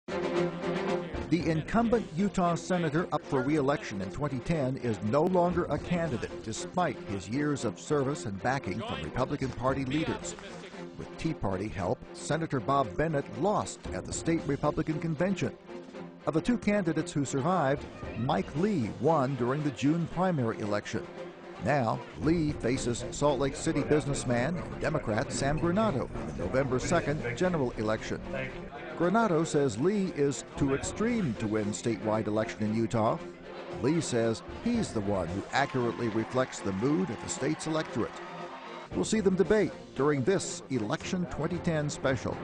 The incumbent Utah senator up for re-election in 2010 is no longer a candidate, despite his years of service and backing from Republican Party leaders. With Tea Party help, Senator Bob Bennett lost at the state Republican convention. Of the two candidates who survived, Mike Lee won during the June primary election. Now, Lee faces Salt Lake City businessman and Democrat Sam Granato in the November 2nd general election. Granato says Lee is too extreme to win statewide election in Utah. Lee says he's the one who accurately reflects the mood of the state's electorate. We'll see them debate during this Election 2010 special.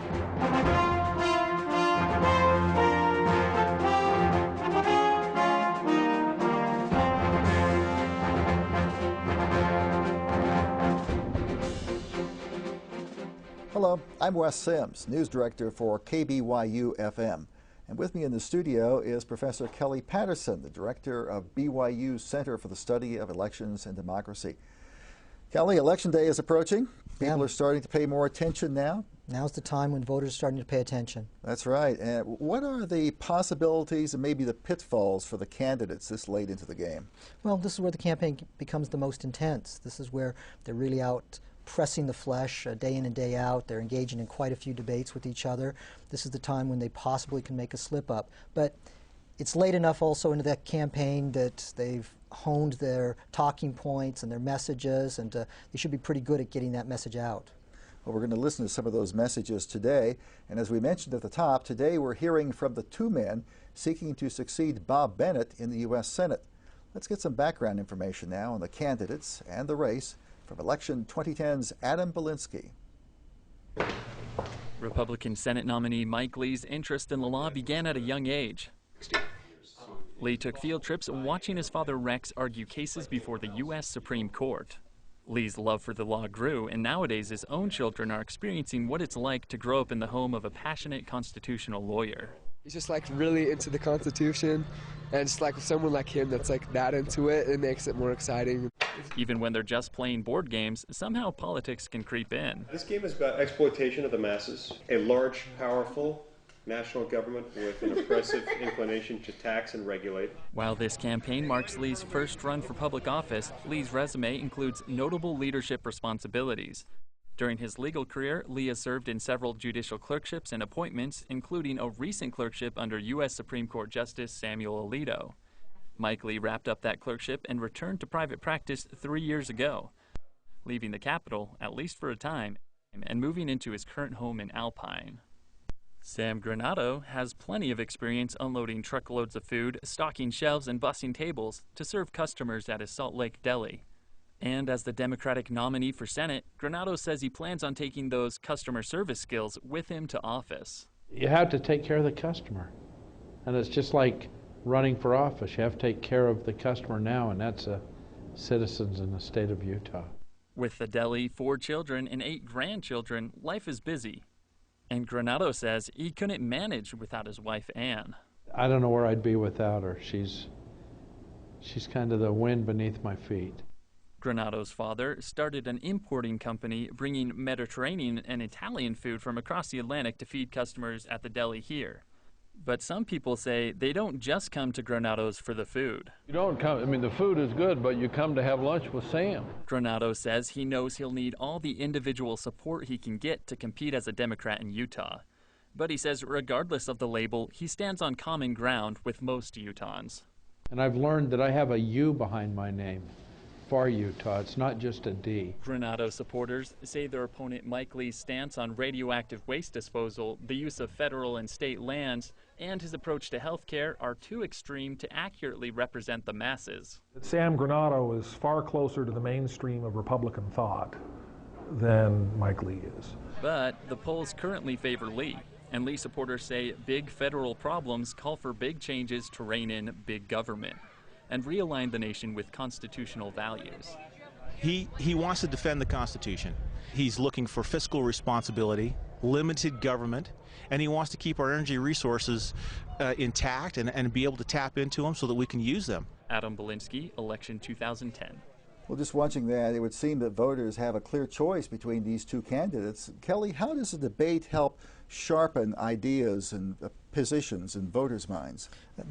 Hello, I'm Wes Sims, news director for KBYU-FM. And with me in the studio is Professor Kelly Patterson, the director of BYU Center for the Study of Elections and Democracy. Kelly, Election Day is approaching. People are starting to pay more attention now. Now's the time when voters are starting to pay attention. That's right. And what are the possibilities and maybe the pitfalls for the candidates this late into the game? Well, this is where the campaign becomes the most intense. This is where they're really out pressing the flesh day in and day out. They're engaging in quite a few debates with each other. This is the time when they possibly can make a slip up. But it's late enough also into that campaign that they've honed their talking points and their messages, and they should be pretty good at getting that message out. Well, we're going to listen to some of those messages today. And as we mentioned at the top, today we're hearing from the two men seeking to succeed Bob Bennett in the U.S. Senate. Let's get some background information now on the candidates and the race from Election 2010's Adam Belinsky. Republican Senate nominee Mike Lee's interest in the law began at a young age. Lee took field trips watching his father Rex argue cases before the U.S. Supreme Court. Lee's love for the law grew, and nowadays his own children are experiencing what it's like to grow up in the home of a passionate constitutional lawyer. He's just like really into the Constitution, and just like with someone like him that's like that into it, it makes it more exciting. Even when they're just playing board games, somehow politics can creep in. This game is about exploitation of the masses, a large, powerful national government with an oppressive inclination to tax and regulate. While this campaign marks Lee's first run for public office, Lee's resume includes notable leadership responsibilities. During his legal career, Lee has served in several judicial clerkships and appointments, including a recent clerkship under U.S. Supreme Court Justice Samuel Alito. Mike Lee wrapped up that clerkship and returned to private practice 3 years ago, leaving the Capitol, at least for a time, and moving into his current home in Alpine. Sam Granato has plenty of experience unloading truckloads of food, stocking shelves, and bussing tables to serve customers at his Salt Lake deli. And as the Democratic nominee for Senate, Granato says he plans on taking those customer service skills with him to office. You have to take care of the customer. And it's just like running for office. You have to take care of the customer now, and that's citizens in the state of Utah. With the deli, 4 children, and 8 grandchildren, life is busy. And Granato says he couldn't manage without his wife, Ann. I don't know where I'd be without her. She's kind of the wind beneath my feet. Granato's father started an importing company bringing Mediterranean and Italian food from across the Atlantic to feed customers at the deli here. But some people say they don't just come to Granato's for the food. You don't come, I mean, the food is good, but you come to have lunch with Sam. Granato says he knows he'll need all the individual support he can get to compete as a Democrat in Utah. But he says regardless of the label, he stands on common ground with most Utahns. And I've learned that I have a U behind my name. For Utah. It's not just a D. Granato supporters say their opponent Mike Lee's stance on radioactive waste disposal, the use of federal and state lands, and his approach to health care are too extreme to accurately represent the masses. Sam Granato is far closer to the mainstream of Republican thought than Mike Lee is. But the polls currently favor Lee, and Lee supporters say big federal problems call for big changes to rein in big government and realign the nation with constitutional values. He wants to defend the Constitution. He's looking for fiscal responsibility, limited government, and he wants to keep our energy resources intact and be able to tap into them so that we can use them. Adam Belinsky, Election 2010. Well, just watching that, it would seem that voters have a clear choice between these two candidates. Kelly, how does the debate help sharpen ideas and positions in voters' minds?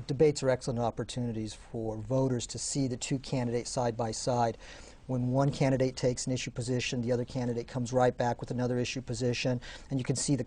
Debates are excellent opportunities for voters to see the two candidates side by side. When one candidate takes an issue position, the other candidate comes right back with another issue position, and you can see the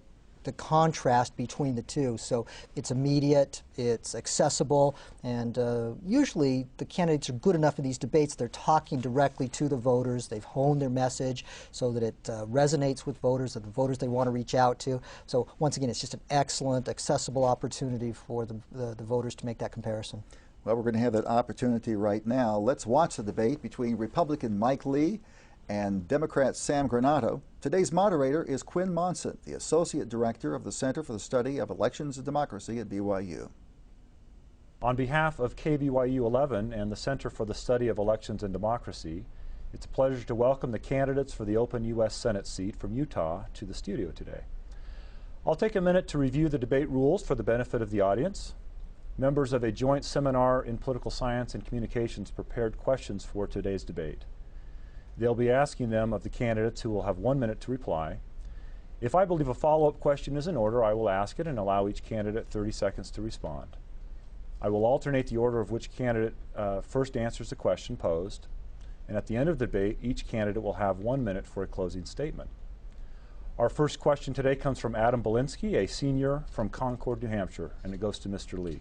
contrast between the two. So it's immediate, it's accessible, and usually the candidates are good enough in these debates. They're talking directly to the voters. They've honed their message so that it resonates with voters, the voters they want to reach out to. So once again, it's just an excellent, accessible opportunity for the voters to make that comparison. Well, we're going to have that opportunity right now. Let's watch the debate between Republican Mike Lee and Democrat Sam Granato. Today's moderator is Quinn Monson, the Associate Director of the Center for the Study of Elections and Democracy at BYU. On behalf of KBYU-11 and the Center for the Study of Elections and Democracy, it's a pleasure to welcome the candidates for the open U.S. Senate seat from Utah to the studio today. I'll take a minute to review the debate rules for the benefit of the audience. Members of a joint seminar in political science and communications prepared questions for today's debate. They'll be asking them of the candidates, who will have 1 minute to reply. If I believe a follow-up question is in order, I will ask it and allow each candidate 30 seconds to respond. I will alternate the order of which candidate first answers the question posed, and at the end of the debate, each candidate will have 1 minute for a closing statement. Our first question today comes from Adam Belinsky, a senior from Concord, New Hampshire, and it goes to Mr. Lee.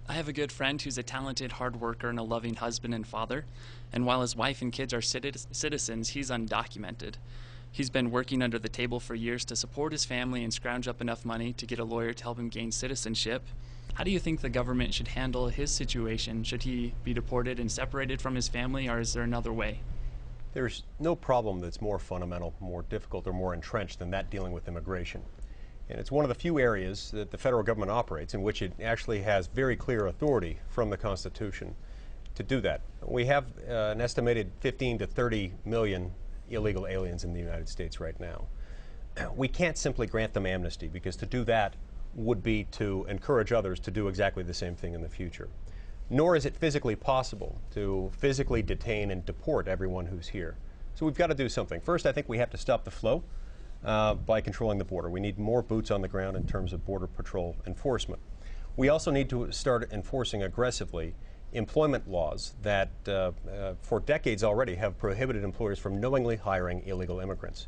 I have a good friend who's a talented hard worker and a loving husband and father, and while his wife and kids are citizens, he's undocumented. He's been working under the table for years to support his family and scrounge up enough money to get a lawyer to help him gain citizenship. How do you think the government should handle his situation? Should he be deported and separated from his family, or is there another way? There's no problem that's more fundamental, more difficult, or more entrenched than that dealing with immigration. And it's one of the few areas that the federal government operates in which it actually has very clear authority from the Constitution to do that. We have an estimated 15 to 30 million illegal aliens in the United States right now. We can't simply grant them amnesty, because to do that would be to encourage others to do exactly the same thing in the future. Nor is it physically possible to physically detain and deport everyone who's here. So we've got to do something. First, I think we have to stop the flow by controlling the border. We need more boots on the ground in terms of Border Patrol enforcement. We also need to start enforcing aggressively employment laws that for decades already have prohibited employers from knowingly hiring illegal immigrants.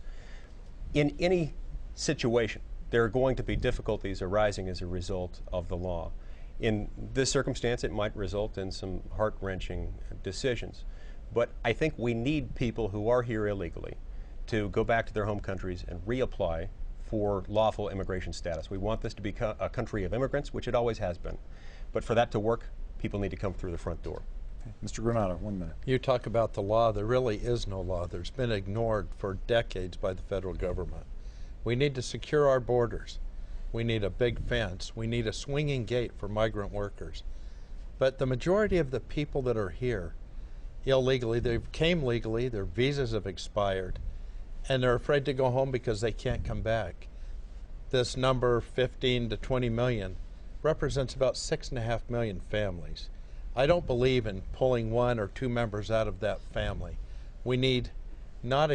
In any situation, there are going to be difficulties arising as a result of the law. In this circumstance, it might result in some heart-wrenching decisions. But I think we need people who are here illegally to go back to their home countries and reapply for lawful immigration status. We want this to be a country of immigrants, which it always has been. But for that to work, people need to come through the front door. Okay. Mr. Granato, 1 minute. You talk about the law. There really is no law. There's been ignored for decades by the federal government. We need to secure our borders. We need a big fence. We need a swinging gate for migrant workers. But the majority of the people that are here illegally, they came legally, their visas have expired, and they're afraid to go home because they can't come back. This number, 15 to 20 million, represents about 6.5 million families. I don't believe in pulling 1 or 2 members out of that family. We need not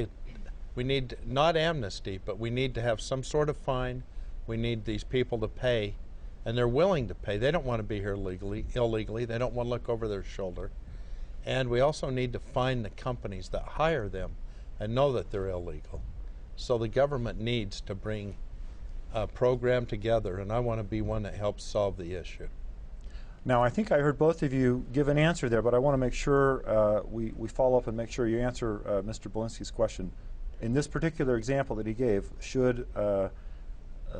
amnesty, but we need to have some sort of fine. We need these people to pay, and they're willing to pay. They don't want to be here illegally. They don't want to look over their shoulder. And we also need to find the companies that hire them and know that they're illegal. So the government needs to bring a program together, and I want to be one that helps solve the issue. Now, I think I heard both of you give an answer there, but I want to make sure we follow up and make sure you answer Mr. Belinsky's question. In this particular example that he gave, should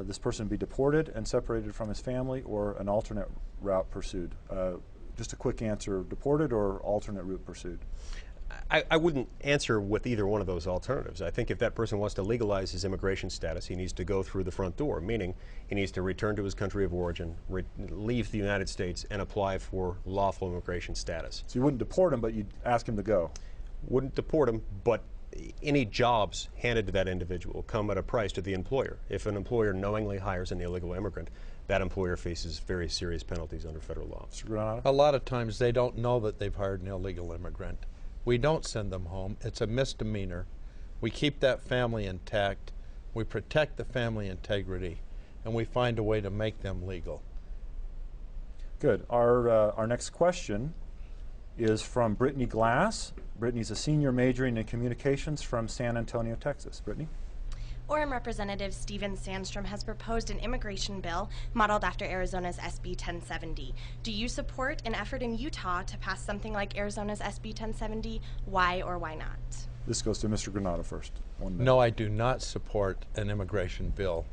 this person be deported and separated from his family, or an alternate route pursued? Just a quick answer, deported or alternate route pursued? I wouldn't answer with either one of those alternatives. I think if that person wants to legalize his immigration status, he needs to go through the front door, meaning he needs to return to his country of origin, leave the United States, and apply for lawful immigration status. So you wouldn't deport him, but you'd ask him to go? Wouldn't deport him, but any jobs handed to that individual come at a price to the employer. If an employer knowingly hires an illegal immigrant, that employer faces very serious penalties under federal law. A lot of times they don't know that they've hired an illegal immigrant. We don't send them home. It's a misdemeanor. We keep that family intact. We protect the family integrity, and we find a way to make them legal. Good. Our next question is from Brittany Glass. Brittany's a senior majoring in communications from San Antonio, Texas. Brittany? Orem Representative Steven Sandstrom has proposed an immigration bill modeled after Arizona's SB 1070. Do you support an effort in Utah to pass something like Arizona's SB 1070? Why or why not? This goes to Mr. Granato first. 1 minute. No, I do not support an immigration bill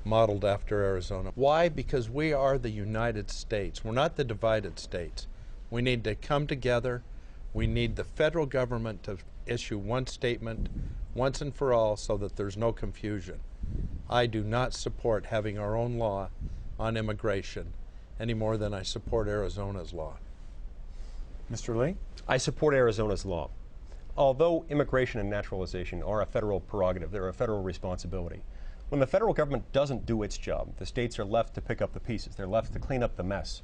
modeled after Arizona. Why? Because we are the United States. We're not the divided states. We need to come together. We need the federal government to issue one statement once and for all so that there's no confusion. I do not support having our own law on immigration any more than I support Arizona's law. Mr. Lee? I support Arizona's law. Although immigration and naturalization are a federal prerogative, they're a federal responsibility. When the federal government doesn't do its job, the states are left to pick up the pieces. They're left to clean up the mess.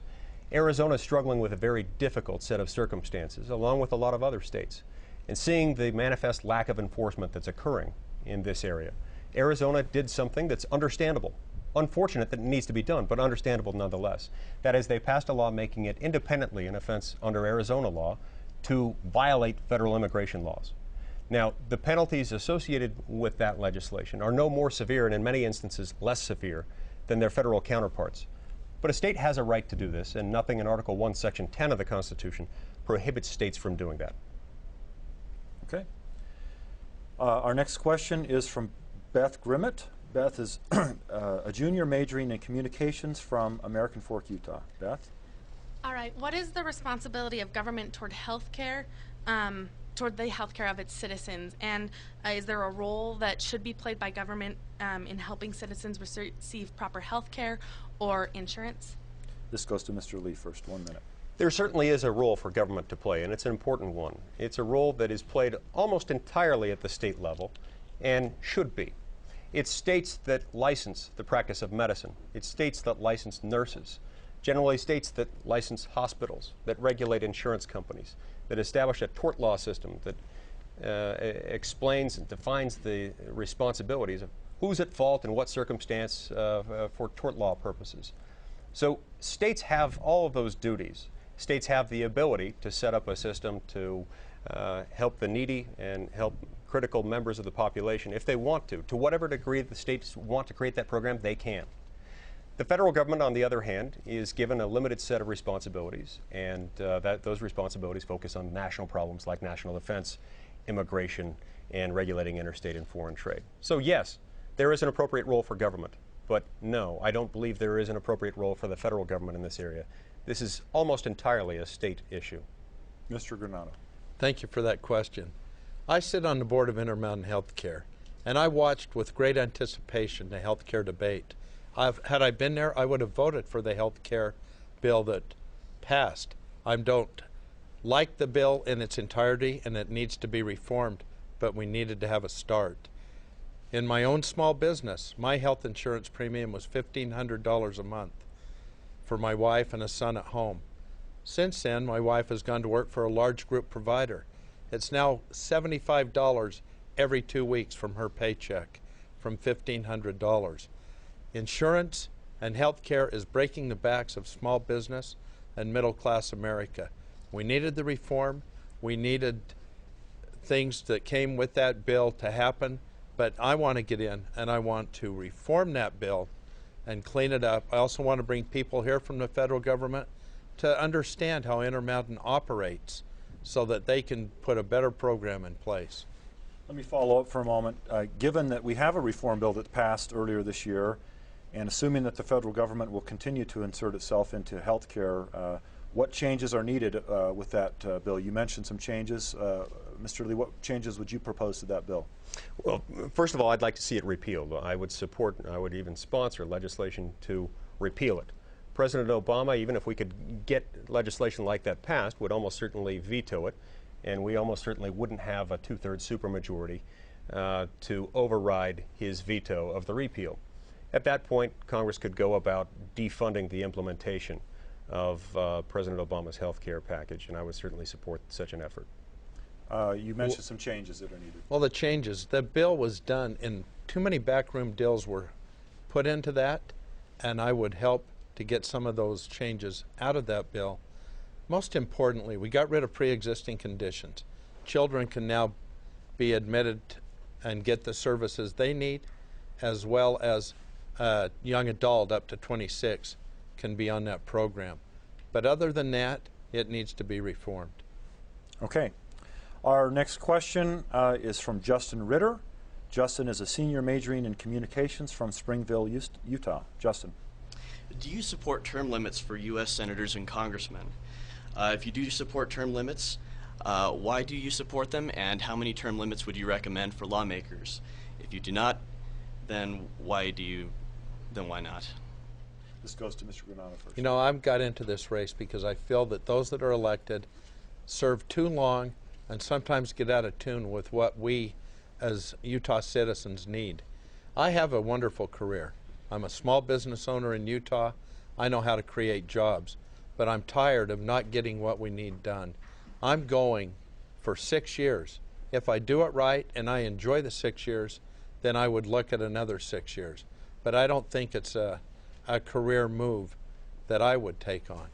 Arizona is struggling with a very difficult set of circumstances, along with a lot of other states. And seeing the manifest lack of enforcement that's occurring in this area, Arizona did something that's understandable. Unfortunate that it needs to be done, but understandable nonetheless. That is, they passed a law making it independently an offense under Arizona law to violate federal immigration laws. Now, the penalties associated with that legislation are no more severe and in many instances less severe than their federal counterparts. But a state has a right to do this, and nothing in Article 1, Section 10 of the Constitution prohibits states from doing that. Okay. Our next question is from Beth Grimmett. Beth is a junior majoring in communications from American Fork, Utah. Beth? All right. What is the responsibility of government toward healthcare, toward the healthcare of its citizens? And is there a role that should be played by government in helping citizens receive proper healthcare or insurance? This goes to Mr. Lee first. 1 minute. There certainly is a role for government to play, and it's an important one. It's a role that is played almost entirely at the state level and should be. It's states that license the practice of medicine. It's states that license nurses. Generally states that license hospitals, that regulate insurance companies, that establish a tort law system that explains and defines the responsibilities of who's at fault in what circumstance for tort law purposes. So states have all of those duties. States have the ability to set up a system to help the needy and help critical members of the population if they want to. To whatever degree the states want to create that program, they can. The federal government, on the other hand, is given a limited set of responsibilities, and those responsibilities focus on national problems like national defense, immigration, and regulating interstate and foreign trade. So yes, there is an appropriate role for government, but no, I don't believe there is an appropriate role for the federal government in this area. This is almost entirely a state issue. Mr. Granato. Thank you for that question. I sit on the board of Intermountain Healthcare, and I watched with great anticipation the healthcare debate. Had I been there, I would have voted for the healthcare bill that passed. I don't like the bill in its entirety, and it needs to be reformed, but we needed to have a start. In my own small business, my health insurance premium was $1,500 a month for my wife and a son at home. Since then, my wife has gone to work for a large group provider. It's now $75 every 2 weeks from her paycheck, from $1,500. Insurance and health care is breaking the backs of small business and middle-class America. We needed the reform. We needed things that came with that bill to happen, but I want to get in and I want to reform that bill and clean it up. I also want to bring people here from the federal government to understand how Intermountain operates so that they can put a better program in place. Let me follow up for a moment. Given that we have a reform bill that passed earlier this year, and assuming that the federal government will continue to insert itself into health care, what changes are needed with that bill? You mentioned some changes. Mr. Lee, what changes would you propose to that bill? Well, first of all, I'd like to see it repealed. I would support, I would even sponsor legislation to repeal it. President Obama, even if we could get legislation like that passed, would almost certainly veto it, and we almost certainly wouldn't have a two-thirds supermajority to override his veto of the repeal. At that point, Congress could go about defunding the implementation of President Obama's health care package, and I would certainly support such an effort. You mentioned some changes that are needed. Well, the changes, the bill was done and too many backroom deals were put into that, and I would help to get some of those changes out of that bill. Most importantly, we got rid of pre-existing conditions. Children can now be admitted and get the services they need, as well as a young adult up to 26 can be on that program. But other than that, it needs to be reformed. Okay. Our next question is from Justin Ritter. Justin is a senior majoring in communications from Springville, Utah. Justin. Do you support term limits for U.S. senators and congressmen? If you do support term limits, why do you support them, and how many term limits would you recommend for lawmakers? If you do not, then why not? This goes to Mr. Granato first. You know, I've got into this race because I feel that those that are elected serve too long and sometimes get out of tune with what we as Utah citizens need. I have a wonderful career. I'm a small business owner in Utah. I know how to create jobs, but I'm tired of not getting what we need done. I'm going for 6 years. If I do it right and I enjoy the 6 years, then I would look at another 6 years. But I don't think it's a career move that I would take on.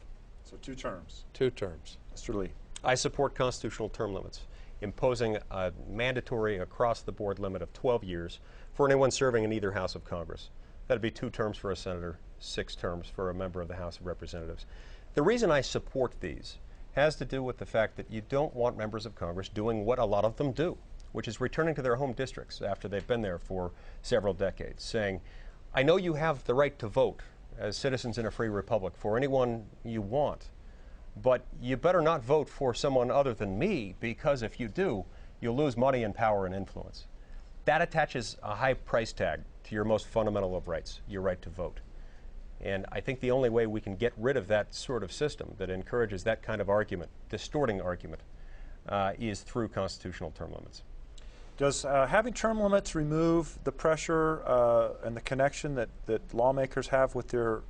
So 2 terms. 2 terms. Mr. Lee. I support constitutional term limits, imposing a mandatory across-the-board limit of 12 years for anyone serving in either House of Congress. That would be 2 terms for a senator, 6 terms for a member of the House of Representatives. The reason I support these has to do with the fact that you don't want members of Congress doing what a lot of them do, which is returning to their home districts after they've been there for several decades, saying, I know you have the right to vote as citizens in a free republic for anyone you want, but you better not vote for someone other than me, because if you do, you'll lose money and power and influence. That attaches a high price tag to your most fundamental of rights, your right to vote. And I think the only way we can get rid of that sort of system that encourages that kind of argument, distorting argument, is through constitutional term limits. Does having term limits remove the pressure and the connection that lawmakers have with the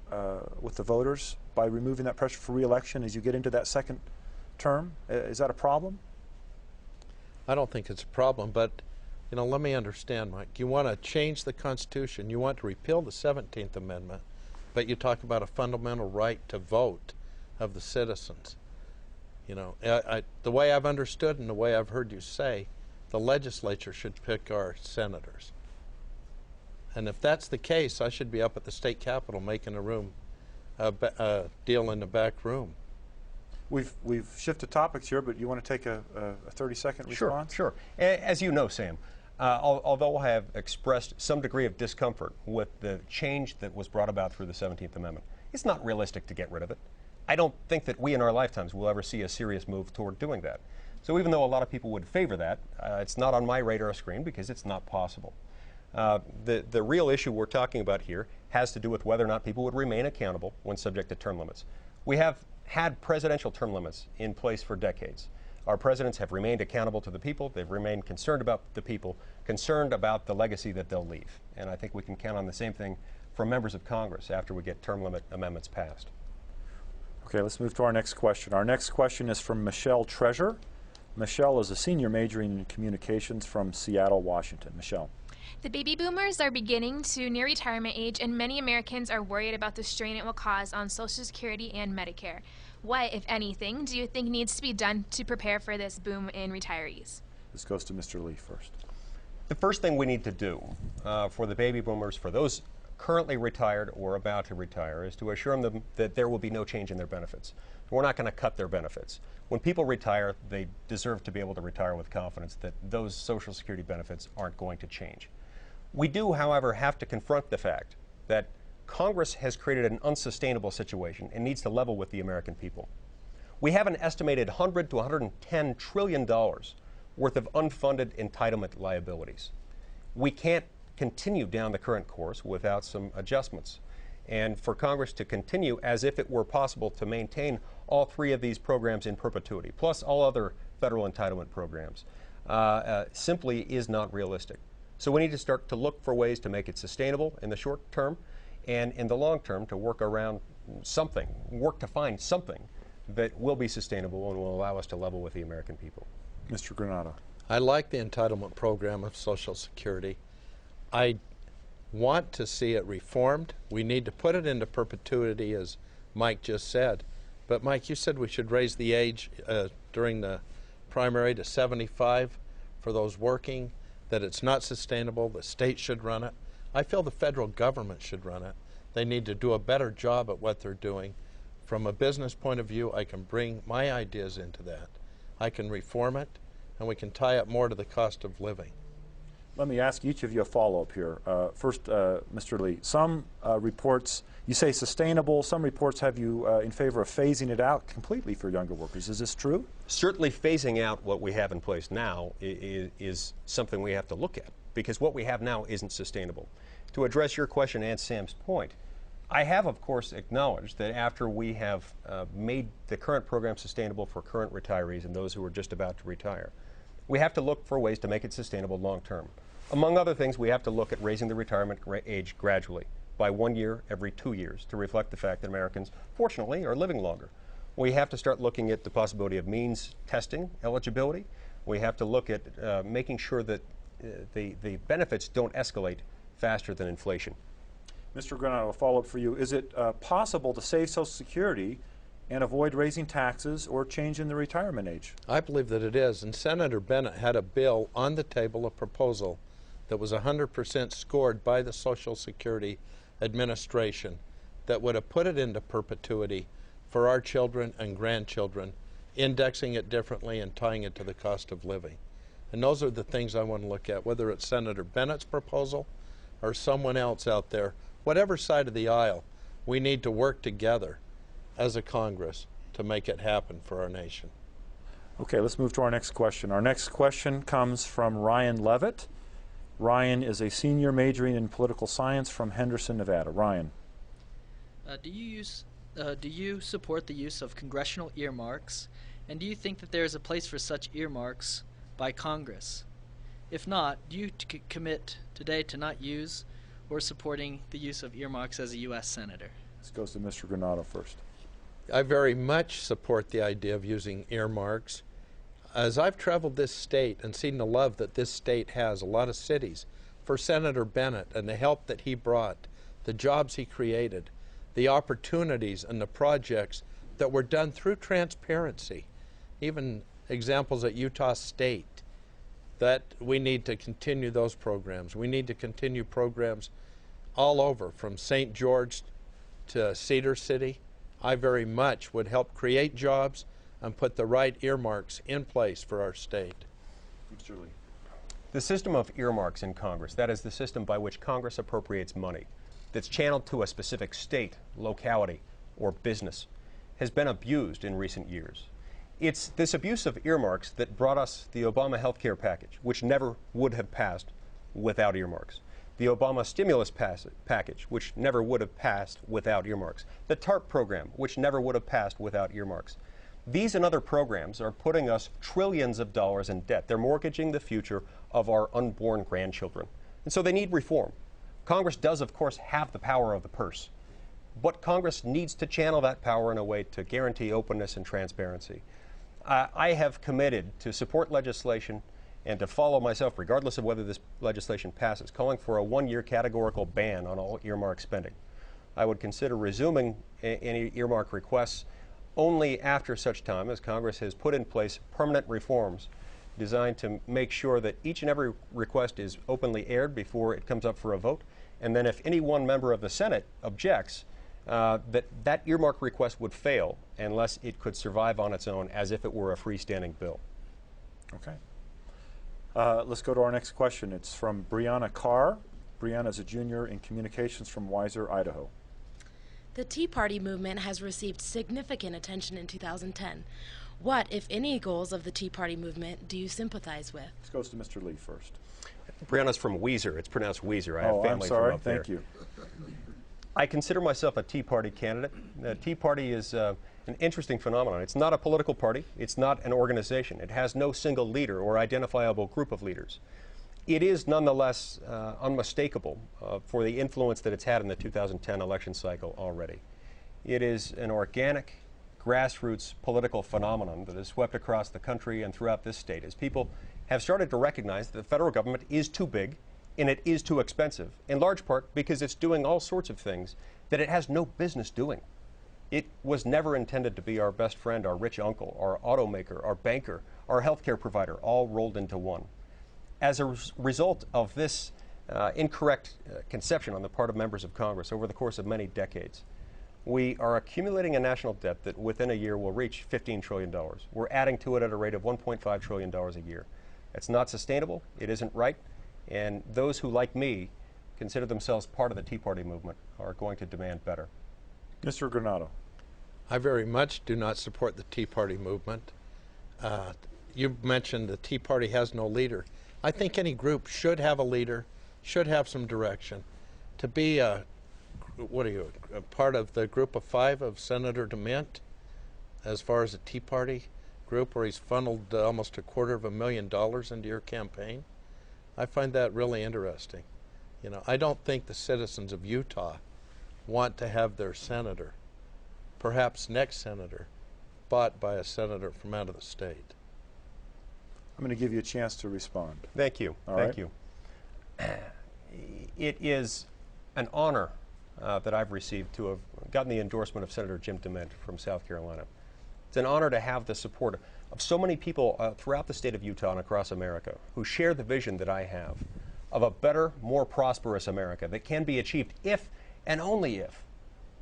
voters by removing that pressure for re-election as you get into that second term? Is that a problem? I don't think it's a problem, but you know, let me understand, Mike. You want to change the Constitution. You want to repeal the 17th Amendment, but you talk about a fundamental right to vote of the citizens. You know, the way I've understood and the way I've heard you say, the legislature should pick our senators. And if that's the case, I should be up at the state capitol making a deal in the back room. We've shifted topics here, but you want to take a 30-second response? Sure. As you know, Sam, although I have expressed some degree of discomfort with the change that was brought about through the 17th Amendment, it's not realistic to get rid of it. I don't think that we in our lifetimes will ever see a serious move toward doing that. So even though a lot of people would favor that, it's not on my radar screen because it's not possible. The real issue we're talking about here has to do with whether or not people would remain accountable when subject to term limits. We have had presidential term limits in place for decades. Our presidents have remained accountable to the people. They've remained concerned about the people, concerned about the legacy that they'll leave. And I think we can count on the same thing from members of Congress after we get term limit amendments passed. Okay, let's move to our next question. Our next question is from Michelle Treasure. Michelle is a senior majoring in communications from Seattle, Washington. Michelle. The baby boomers are beginning to near retirement age, and many Americans are worried about the strain it will cause on Social Security and Medicare. What, if anything, do you think needs to be done to prepare for this boom in retirees? This goes to Mr. Lee first. The first thing we need to do for the baby boomers, for those currently retired or about to retire, is to assure them that there will be no change in their benefits. We're not going to cut their benefits. When people retire, they deserve to be able to retire with confidence that those Social Security benefits aren't going to change. We do, however, have to confront the fact that Congress has created an unsustainable situation and needs to level with the American people. We have an estimated $100 to $110 trillion worth of unfunded entitlement liabilities. We can't continue down the current course without some adjustments. And for Congress to continue as if it were possible to maintain all 3 of these programs in perpetuity, plus all other federal entitlement programs, simply is not realistic. So we need to start to look for ways to make it sustainable in the short term, and in the long term to work around something, work to find something that will be sustainable and will allow us to level with the American people. Mr. Granato. I like the entitlement program of Social Security. I want to see it reformed. We need to put it into perpetuity, as Mike just said. But Mike, you said we should raise the age during the primary to 75 for those working, that it's not sustainable, the state should run it. I feel the federal government should run it. They need to do a better job at what they're doing. From a business point of view, I can bring my ideas into that. I can reform it, and we can tie it more to the cost of living. Let me ask each of you a follow-up here. First, Mr. Lee, some reports, you say sustainable, some reports have you in favor of phasing it out completely for younger workers. Is this true? Certainly phasing out what we have in place now is something we have to look at, because what we have now isn't sustainable. To address your question and Sam's point, I have, of course, acknowledged that after we have made the current program sustainable for current retirees and those who are just about to retire, we have to look for ways to make it sustainable long term. Among other things, we have to look at raising the retirement age gradually by 1 year every 2 years to reflect the fact that Americans, fortunately, are living longer. We have to start looking at the possibility of means testing eligibility. We have to look at making sure that the benefits don't escalate faster than inflation. Mr. Granato, a follow-up for you. Is it possible to save Social Security and avoid raising taxes or changing the retirement age? I believe that it is, and Senator Bennett had a bill on the table, a proposal that was 100% scored by the Social Security Administration that would have put it into perpetuity for our children and grandchildren, indexing it differently and tying it to the cost of living. And those are the things I want to look at, whether it's Senator Bennett's proposal or someone else out there. Whatever side of the aisle, we need to work together as a Congress to make it happen for our nation. Okay, let's move to our next question. Our next question comes from Ryan Levitt. Ryan is a senior majoring in political science from Henderson, Nevada. Ryan. Do you support the use of congressional earmarks, and do you think that there is a place for such earmarks by Congress? If not, do you commit today to not use or supporting the use of earmarks as a U.S. Senator? This goes to Mr. Granato first. I very much support the idea of using earmarks. As I've traveled this state and seen the love that this state has, a lot of cities, for Senator Bennett and the help that he brought, the jobs he created, the opportunities and the projects that were done through transparency, even examples at Utah State, that we need to continue those programs. We need to continue programs all over, from St. George to Cedar City. I very much would help create jobs and put the right earmarks in place for our state. Mr. Lee. The system of earmarks in Congress, that is the system by which Congress appropriates money that's channeled to a specific state, locality, or business, has been abused in recent years. It's this abuse of earmarks that brought us the Obama health care package, which never would have passed without earmarks. The Obama stimulus package, which never would have passed without earmarks. The TARP program, which never would have passed without earmarks. These and other programs are putting us trillions of dollars in debt. They're mortgaging the future of our unborn grandchildren. And so they need reform. Congress does, of course, have the power of the purse. But Congress needs to channel that power in a way to guarantee openness and transparency. I have committed to support legislation and to follow myself, regardless of whether this legislation passes, calling for a 1-year categorical ban on all earmark spending. I would consider resuming any earmark requests only after such time as Congress has put in place permanent reforms designed to make sure that each and every request is openly aired before it comes up for a vote. And then if any one member of the Senate objects, that earmark request would fail unless it could survive on its own as if it were a freestanding bill. Okay. Let's go to our next question. It's from Brianna Carr. Brianna is a junior in communications from Weiser, Idaho. The Tea Party movement has received significant attention in 2010. What, if any, goals of the Tea Party movement do you sympathize with? This goes to Mr. Lee first. Brianna's from Weiser. It's pronounced Weiser. I have family I'm sorry. from up there. Thank you. I consider myself a Tea Party candidate. The Tea Party is an interesting phenomenon. It's not a political party. It's not an organization. It has no single leader or identifiable group of leaders. It is nonetheless unmistakable for the influence that it's had in the 2010 election cycle already. It is an organic, grassroots political phenomenon that has swept across the country and throughout this state as people have started to recognize that the federal government is too big and it is too expensive, in large part because it's doing all sorts of things that it has no business doing. It was never intended to be our best friend, our rich uncle, our automaker, our banker, our healthcare provider, all rolled into one. As a result of this incorrect conception on the part of members of Congress over the course of many decades, we are accumulating a national debt that within a year will reach $15 trillion. We're adding to it at a rate of $1.5 trillion a year. It's not sustainable, it isn't right, and those who, like me, consider themselves part of the Tea Party movement are going to demand better. Mr. Granato. I very much do not support the Tea Party movement. You mentioned the Tea Party has no leader. I think any group should have a leader, should have some direction. To be a part of the group of 5 of Senator DeMint, as far as the Tea Party group, where he's funneled almost $250,000 into your campaign, I find that really interesting. You know, I don't think the citizens of Utah want to have their senator, perhaps next senator, bought by a senator from out of the state. I'm going to give you a chance to respond. Thank you. Thank you. It is an honor that I've received to have gotten the endorsement of Senator Jim DeMint from South Carolina. It's an honor to have the support of so many people throughout the state of Utah and across America who share the vision that I have of a better, more prosperous America that can be achieved if and only if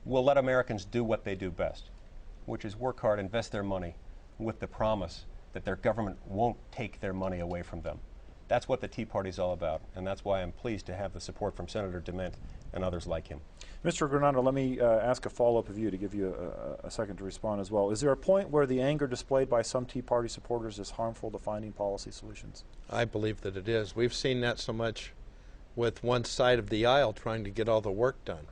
we'll let Americans do what they do best, which is work hard, invest their money with the promise that their government won't take their money away from them. That's what the Tea Party is all about, and that's why I'm pleased to have the support from Senator DeMint and others like him. Mr. Granato, let me ask a follow-up of you to give you a second to respond as well. Is there a point where the anger displayed by some Tea Party supporters is harmful to finding policy solutions? I believe that it is. We've seen that so much with one side of the aisle trying to get all the work done,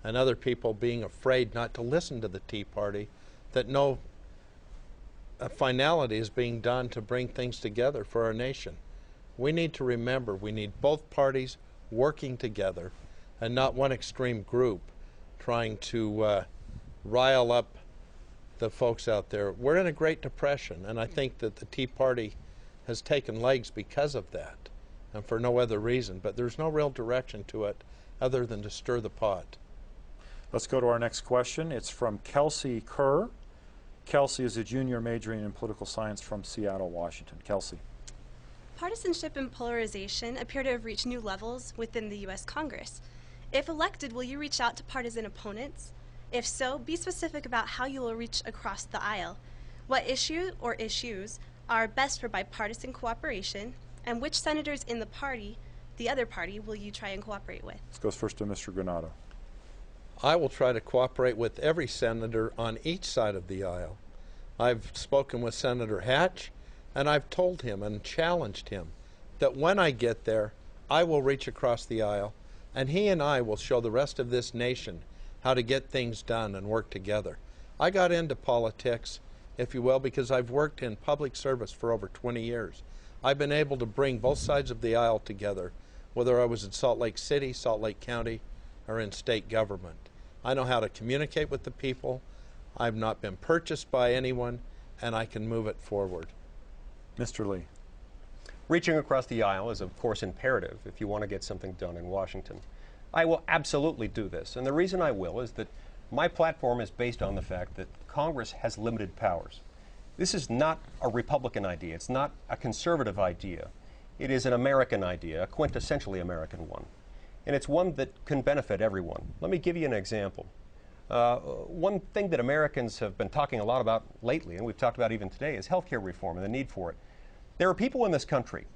and other people being afraid not to listen to the Tea Party, that no finality is being done to bring things together for our nation. We need to remember we need both parties working together and not one extreme group trying to rile up the folks out there. We're in a Great Depression, and I think that the Tea Party has taken legs because of that and for no other reason, but there's no real direction to it other than to stir the pot. Let's go to our next question. It's from Kelsey Kerr. Kelsey is a junior majoring in political science from Seattle, Washington. Kelsey. Partisanship and polarization appear to have reached new levels within the U.S. Congress. If elected, will you reach out to partisan opponents? If so, be specific about how you will reach across the aisle. What issue or issues are best for bipartisan cooperation, and which senators in the other party, will you try and cooperate with? This goes first to Mr. Granato. I will try to cooperate with every senator on each side of the aisle. I've spoken with Senator Hatch, and I've told him and challenged him that when I get there, I will reach across the aisle, and he and I will show the rest of this nation how to get things done and work together. I got into politics, if you will, because I've worked in public service for over 20 years. I've been able to bring both sides of the aisle together, whether I was in Salt Lake City, Salt Lake County, or in state government. I know how to communicate with the people. I've not been purchased by anyone, and I can move it forward. Mr. Lee. Reaching across the aisle is, of course, imperative if you want to get something done in Washington. I will absolutely do this, and the reason I will is that my platform is based on the fact that Congress has limited powers. This is not a Republican idea. It's not a conservative idea. It is an American idea, a quintessentially American one, and it's one that can benefit everyone. Let me give you an example. One thing that Americans have been talking a lot about lately, and we've talked about even today, is healthcare reform and the need for it. There are people in this country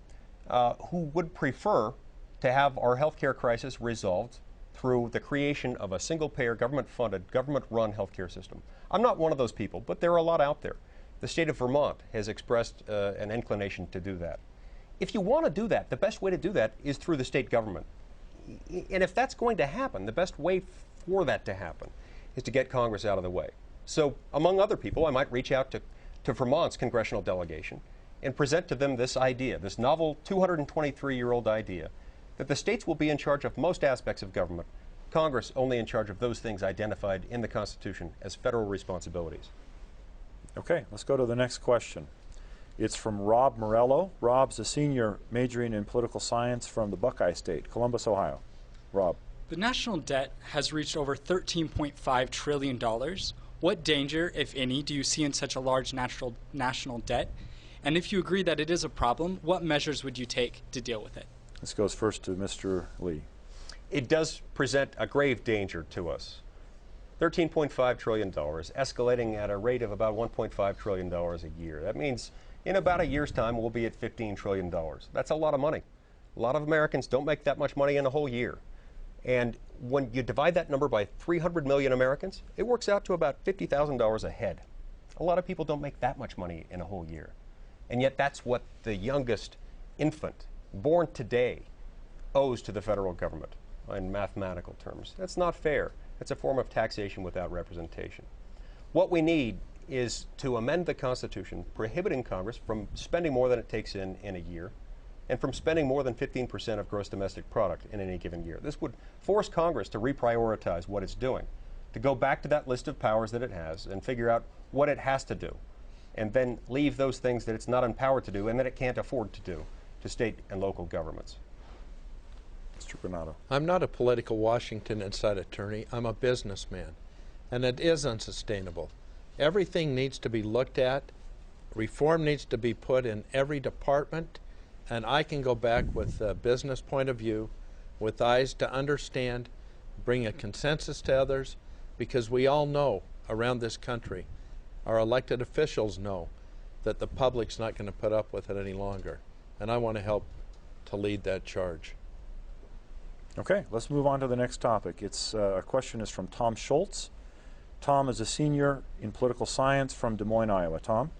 who would prefer to have our healthcare crisis resolved through the creation of a single-payer, government-funded, government-run healthcare system. I'm not one of those people, but there are a lot out there. The state of Vermont has expressed an inclination to do that. If you want to do that, the best way to do that is through the state government. And if that's going to happen, the best way for that to happen is to get Congress out of the way. So, among other people, I might reach out to Vermont's congressional delegation and present to them this idea, this novel 223-year-old idea, that the states will be in charge of most aspects of government, Congress only in charge of those things identified in the Constitution as federal responsibilities. Okay, let's go to the next question. It's from Rob Morello. Rob's a senior majoring in political science from the Buckeye State, Columbus, Ohio. Rob. The national debt has reached over $13.5 trillion. What danger, if any, do you see in such a large national debt? And if you agree that it is a problem, what measures would you take to deal with it? This goes first to Mr. Lee. It does present a grave danger to us. $13.5 trillion, escalating at a rate of about $1.5 trillion a year. That means in about a year's time, we'll be at $15 trillion. That's a lot of money. A lot of Americans don't make that much money in a whole year. And when you divide that number by 300 million Americans, it works out to about $50,000 a head. A lot of people don't make that much money in a whole year. And yet that's what the youngest infant born today owes to the federal government in mathematical terms. That's not fair. It's a form of taxation without representation. What we need is to amend the Constitution prohibiting Congress from spending more than it takes in a year and from spending more than 15% of gross domestic product in any given year. This would force Congress to reprioritize what it's doing, to go back to that list of powers that it has and figure out what it has to do, and then leave those things that it's not empowered to do and that it can't afford to do to state and local governments. Mr. Granato. I'm not a political Washington inside attorney. I'm a businessman, and it is unsustainable. Everything needs to be looked at. Reform needs to be put in every department, and I can go back with a business point of view, with eyes to understand, bring a consensus to others, because we all know around this country, our elected officials know that the public's not going to put up with it any longer, and I want to help to lead that charge. Okay, let's move on to the next topic. A question is from Tom Schultz. Tom is a senior in political science from Des Moines, Iowa. Tom?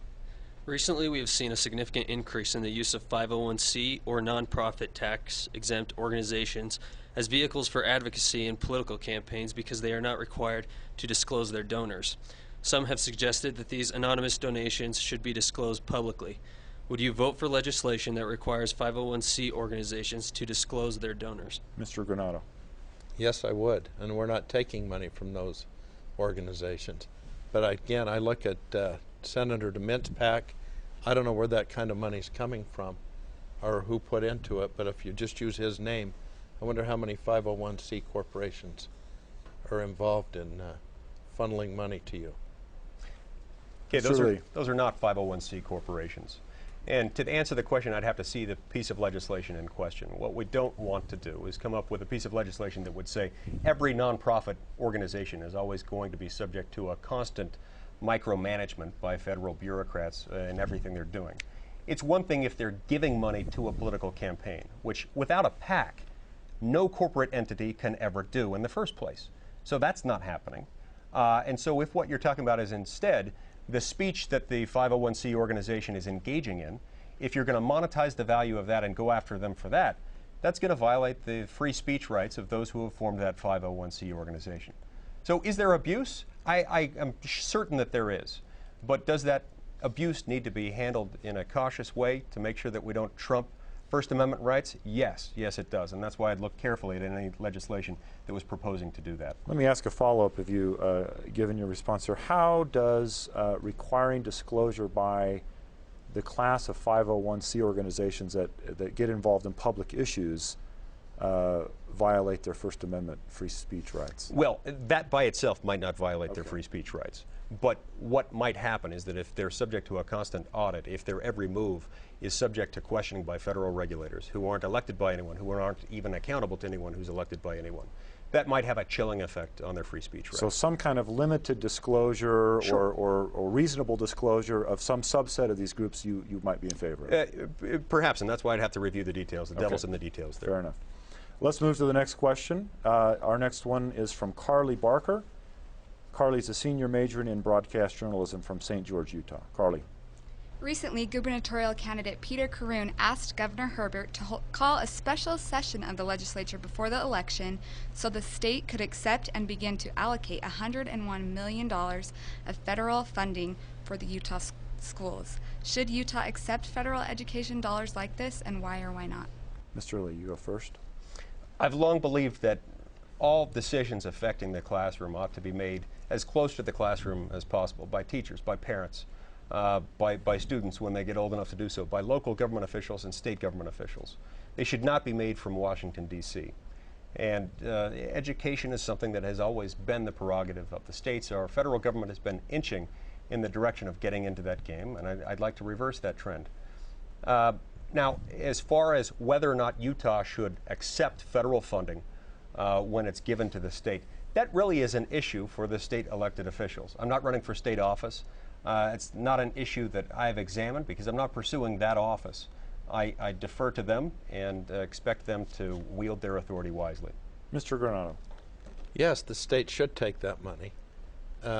Recently, we have seen a significant increase in the use of 501c or nonprofit tax-exempt organizations as vehicles for advocacy in political campaigns because they are not required to disclose their donors. Some have suggested that these anonymous donations should be disclosed publicly. Would you vote for legislation that requires 501c organizations to disclose their donors? Mr. Granato. Yes, I would, and we're not taking money from those organizations. But again, I look at Senator DeMint's PAC. I don't know where that kind of money's coming from or who put into it, but if you just use his name, I wonder how many 501c corporations are involved in funneling money to you. Okay, those are not 501c corporations. And to answer the question, I'd have to see the piece of legislation in question. What we don't want to do is come up with a piece of legislation that would say every nonprofit organization is always going to be subject to a constant micromanagement by federal bureaucrats in everything they're doing. It's one thing if they're giving money to a political campaign, which without a PAC, no corporate entity can ever do in the first place. So that's not happening. And so if what you're talking about is instead the speech that the 501c organization is engaging in, if you're going to monetize the value of that and go after them for that, that's going to violate the free speech rights of those who have formed that 501c organization. So is there abuse? I am certain that there is. But does that abuse need to be handled in a cautious way to make sure that we don't trump First Amendment rights? Yes, it does. And that's why I'd look carefully at any legislation that was proposing to do that. Let me ask a follow-up if you, given your response here. How does requiring disclosure by the class of 501c organizations that get involved in public issues violate their First Amendment free speech rights? Well, that by itself might not violate their free speech rights. But what might happen is that if they're subject to a constant audit, if their every move is subject to questioning by federal regulators who aren't elected by anyone, who aren't even accountable to anyone who's elected by anyone, that might have a chilling effect on their free speech rights. So some kind of limited disclosure Sure. or reasonable disclosure of some subset of these groups you might be in favor of? Perhaps, and that's why I'd have to review the details. The devil's in the details there. Fair enough. Let's move to the next question. Our next one is from Carly Barker. Carly's a senior majoring in broadcast journalism from St. George, Utah. Carly. Recently, gubernatorial candidate Peter Caroon asked Governor Herbert to call a special session of the legislature before the election so the state could accept and begin to allocate $101 million of federal funding for the Utah schools. Should Utah accept federal education dollars like this, and why or why not? Mr. Lee, you go first. I've long believed that all decisions affecting the classroom ought to be made as close to the classroom as possible, by teachers, by parents, by students when they get old enough to do so, by local government officials and state government officials. They should not be made from Washington, D.C. And education is something that has always been the prerogative of the states. Our federal government has been inching in the direction of getting into that game, and I'd like to reverse that trend. Now, as far as whether or not Utah should accept federal funding when it's given to the state, that really is an issue for the state elected officials. I'm not running for state office. It's not an issue that I've examined because I'm not pursuing that office. I defer to them and expect them to wield their authority wisely. Mr. Granato. Yes, the state should take that money.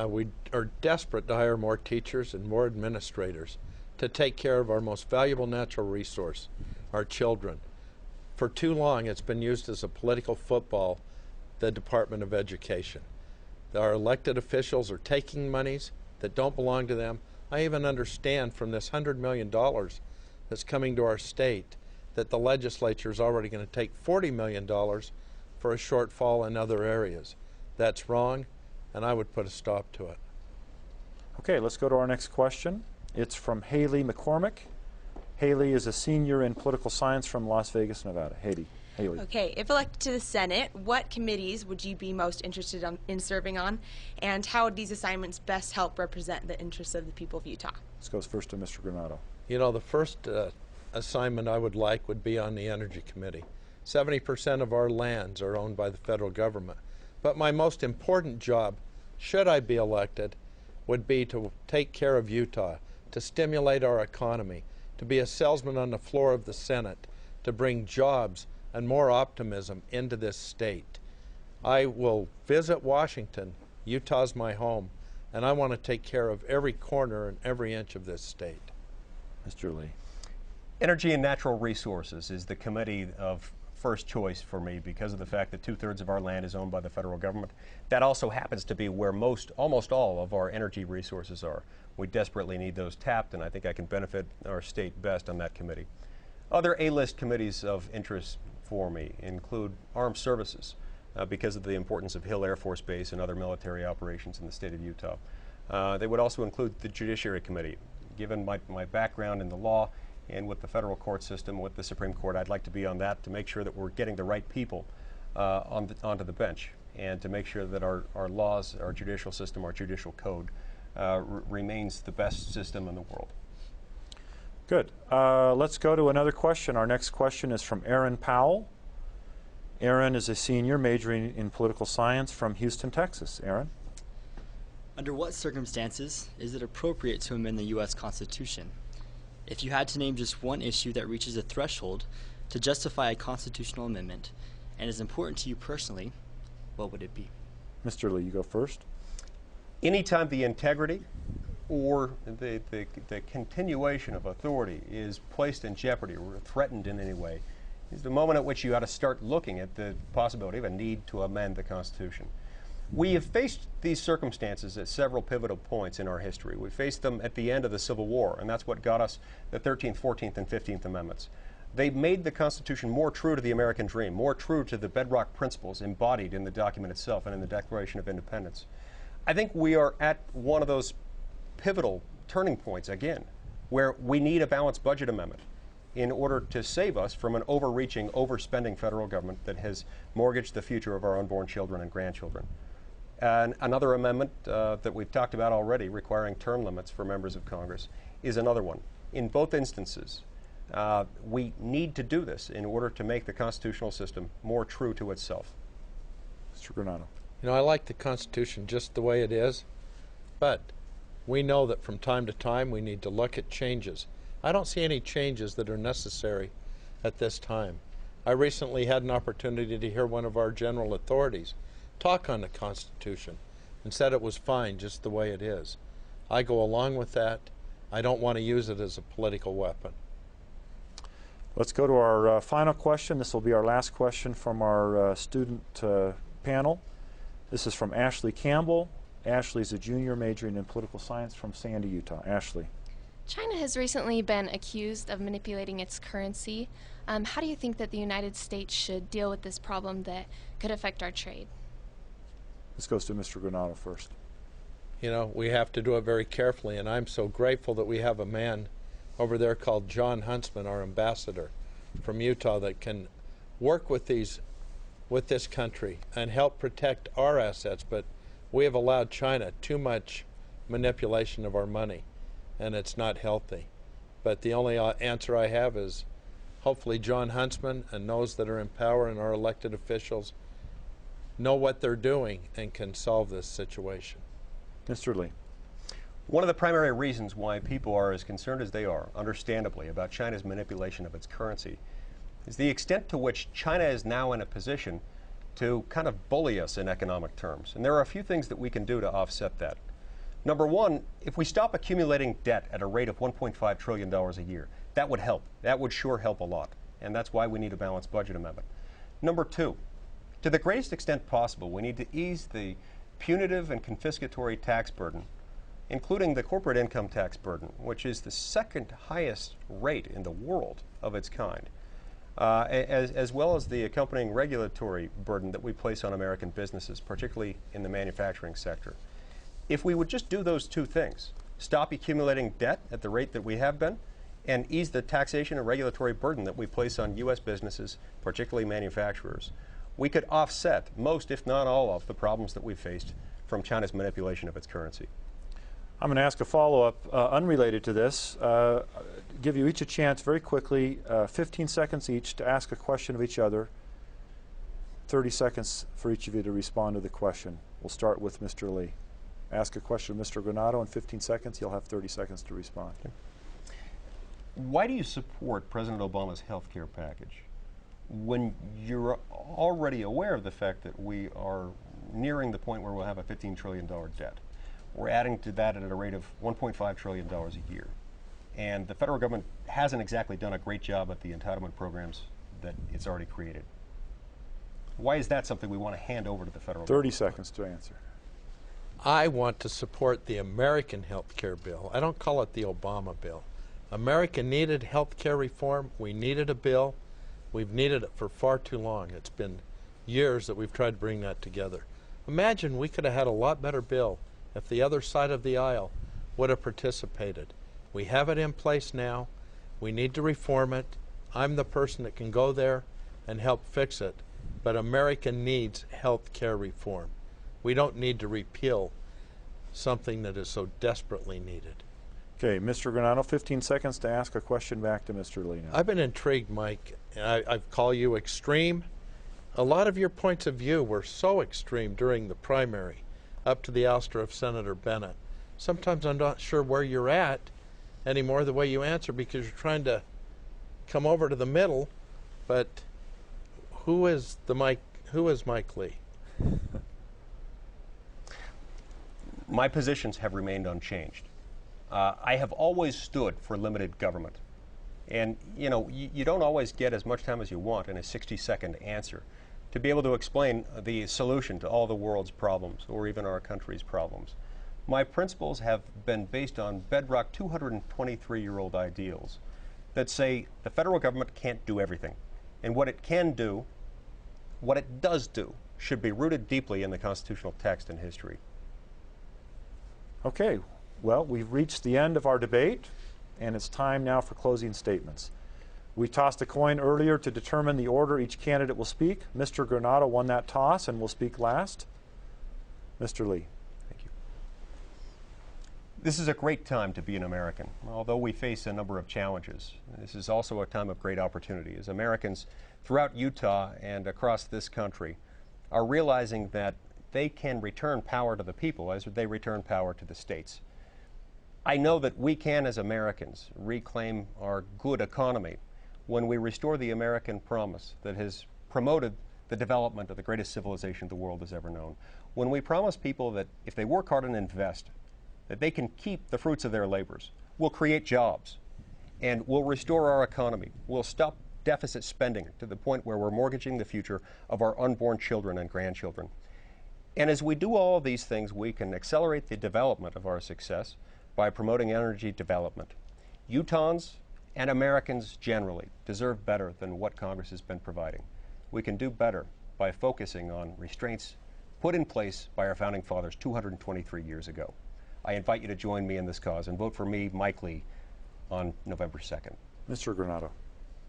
We are desperate to hire more teachers and more administrators to take care of our most valuable natural resource, our children. For too long, it's been used as a political football, the Department of Education. Our elected officials are taking monies that don't belong to them. I even understand from this $100 million that's coming to our state that the legislature is already going to take $40 million for a shortfall in other areas. That's wrong, and I would put a stop to it. Okay, let's go to our next question. It's from Haley McCormick. Haley is a senior in political science from Las Vegas, Nevada. Haley. Okay, if elected to the Senate, what committees would you be most interested in serving on, and how would these assignments best help represent the interests of the people of Utah? This goes first to Mr. Granato. You know, the first assignment I would like would be on the Energy Committee. 70% of our lands are owned by the federal government. But my most important job, should I be elected, would be to take care of Utah, to stimulate our economy, to be a salesman on the floor of the Senate, to bring jobs and more optimism into this state. I will visit Washington. Utah's my home, and I want to take care of every corner and every inch of this state. Mr. Lee. Energy and Natural Resources is the committee of first choice for me because of the fact that 2/3 of our land is owned by the federal government. That also happens to be where almost all of our energy resources are. We desperately need those tapped, and I think I can benefit our state best on that committee. Other A-list committees of interest for me include Armed Services because of the importance of Hill Air Force Base and other military operations in the state of Utah. They would also include the Judiciary Committee. Given my background in the law and with the federal court system, with the Supreme Court, I'd like to be on that to make sure that we're getting the right people onto the bench and to make sure that our laws, our judicial system, our judicial code remains the best system in the world. Good. Let's go to another question. Our next question is from Aaron Powell. Aaron is a senior majoring in political science from Houston, Texas. Aaron? Under what circumstances is it appropriate to amend the U.S. Constitution? If you had to name just one issue that reaches a threshold to justify a constitutional amendment and is important to you personally, what would it be? Mr. Lee, you go first. Anytime the integrity or the continuation of authority is placed in jeopardy or threatened in any way is the moment at which you ought to start looking at the possibility of a need to amend the Constitution. We have faced these circumstances at several pivotal points in our history. We faced them at the end of the Civil War, and that's what got us the 13th, 14th, and 15th Amendments. They made the Constitution more true to the American dream, more true to the bedrock principles embodied in the document itself and in the Declaration of Independence. I think we are at one of those pivotal turning points again, where we need a balanced budget amendment in order to save us from an overreaching, overspending federal government that has mortgaged the future of our unborn children and grandchildren. And another amendment that we've talked about already, requiring term limits for members of Congress, is another one. In both instances, we need to do this in order to make the constitutional system more true to itself. Mr. Granato. You know, I like the Constitution just the way it is, but we know that from time to time we need to look at changes. I don't see any changes that are necessary at this time. I recently had an opportunity to hear one of our general authorities talk on the Constitution and said it was fine just the way it is. I go along with that. I don't want to use it as a political weapon. Let's go to our final question. This will be our last question from our student panel. This is from Ashley Campbell. Ashley's a junior majoring in political science from Sandy, Utah. Ashley. China has recently been accused of manipulating its currency. How do you think that the United States should deal with this problem that could affect our trade? This goes to Mr. Granato first. You know, we have to do it very carefully, and I'm so grateful that we have a man over there called John Huntsman, our ambassador from Utah, that can work with this country and help protect our assets. But we have allowed China too much manipulation of our money, and it's not healthy. But the only answer I have is hopefully John Huntsman and those that are in power and our elected officials know what they're doing and can solve this situation. Mr. Lee. One of the primary reasons why people are as concerned as they are, understandably, about China's manipulation of its currency is the extent to which China is now in a position to kind of bully us in economic terms. And there are a few things that we can do to offset that. Number one, if we stop accumulating debt at a rate of $1.5 trillion a year, that would help. That would sure help a lot. And that's why we need a balanced budget amendment. Number two, to the greatest extent possible, we need to ease the punitive and confiscatory tax burden, including the corporate income tax burden, which is the second highest rate in the world of its kind, as well as the accompanying regulatory burden that we place on American businesses, particularly in the manufacturing sector. If we would just do those two things, stop accumulating debt at the rate that we have been, and ease the taxation and regulatory burden that we place on U.S. businesses, particularly manufacturers, we could offset most, if not all, of the problems that we've faced from China's manipulation of its currency. I'm going to ask a follow-up unrelated to this. Give you each a chance very quickly, 15 seconds each, to ask a question of each other. 30 seconds for each of you to respond to the question. We'll start with Mr. Lee. Ask a question of Mr. Granato in 15 seconds. You'll have 30 seconds to respond. Okay. Why do you support President Obama's health care package when you're already aware of the fact that we are nearing the point where we'll have a $15 trillion debt? We're adding to that at a rate of $1.5 trillion a year. And the federal government hasn't exactly done a great job at the entitlement programs that it's already created. Why is that something we want to hand over to the federal government? 30 seconds to answer. I want to support the American health care bill. I don't call it the Obama bill. America needed health care reform. We needed a bill. We've needed it for far too long. It's been years that we've tried to bring that together. Imagine we could have had a lot better bill if the other side of the aisle would have participated. We have it in place now. We need to reform it. I'm the person that can go there and help fix it. But America needs health care reform. We don't need to repeal something that is so desperately needed. Okay, Mr. Granato, 15 seconds to ask a question back to Mr. Lee now. I've been intrigued, Mike. I call you extreme. A lot of your points of view were so extreme during the primary, up to the ouster of Senator Bennett. Sometimes I'm not sure where you're at anymore the way you answer, because you're trying to come over to the middle. But who is Mike Lee? My positions have remained unchanged. I have always stood for limited government. And, you know, you don't always get as much time as you want in a 60-second answer to be able to explain the solution to all the world's problems or even our country's problems. My principles have been based on bedrock 223-year-old ideals that say the federal government can't do everything. And what it can do, what it does do, should be rooted deeply in the constitutional text and history. Okay, well, we've reached the end of our debate, and it's time now for closing statements. We tossed a coin earlier to determine the order each candidate will speak. Mr. Granato won that toss and will speak last. Mr. Lee. Thank you. This is a great time to be an American. Although we face a number of challenges, this is also a time of great opportunity as Americans throughout Utah and across this country are realizing that they can return power to the people as they return power to the states. I know that we can, as Americans, reclaim our good economy when we restore the American promise that has promoted the development of the greatest civilization the world has ever known. When we promise people that if they work hard and invest, that they can keep the fruits of their labors, we'll create jobs, and we'll restore our economy. We'll stop deficit spending to the point where we're mortgaging the future of our unborn children and grandchildren. And as we do all of these things, we can accelerate the development of our success by promoting energy development. Utahns and Americans generally deserve better than what Congress has been providing. We can do better by focusing on restraints put in place by our founding fathers 223 years ago. I invite you to join me in this cause and vote for me, Mike Lee, on November 2nd. Mr. Granato.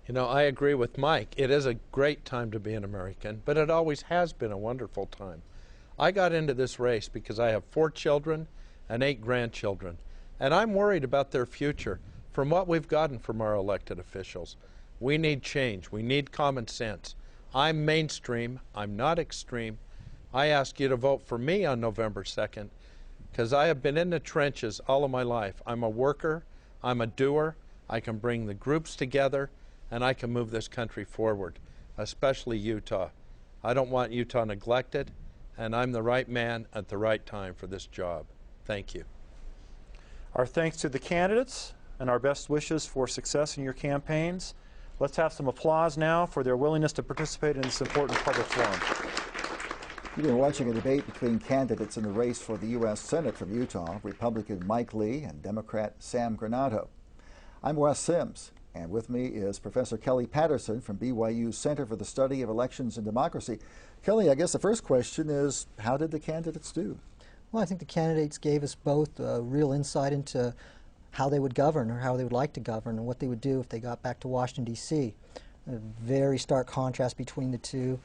You know, I agree with Mike. It is a great time to be an American, but it always has been a wonderful time. I got into this race because I have 4 children and 8 grandchildren, and I'm worried about their future from what we've gotten from our elected officials. We need change. We need common sense. I'm mainstream. I'm not extreme. I ask you to vote for me on November 2nd because I have been in the trenches all of my life. I'm a worker. I'm a doer. I can bring the groups together, and I can move this country forward, especially Utah. I don't want Utah neglected, and I'm the right man at the right time for this job. Thank you. Our thanks to the candidates and our best wishes for success in your campaigns. Let's have some applause now for their willingness to participate in this important public forum. You've been watching a debate between candidates in the race for the U.S. Senate from Utah, Republican Mike Lee and Democrat Sam Granato. I'm Wes Sims, and with me is Professor Kelly Patterson from BYU Center for the Study of Elections and Democracy. Kelly, I guess the first question is, how did the candidates do? Well, I think the candidates gave us both real insight into how they would govern or how they would like to govern and what they would do if they got back to Washington, D.C. A very stark contrast between the two.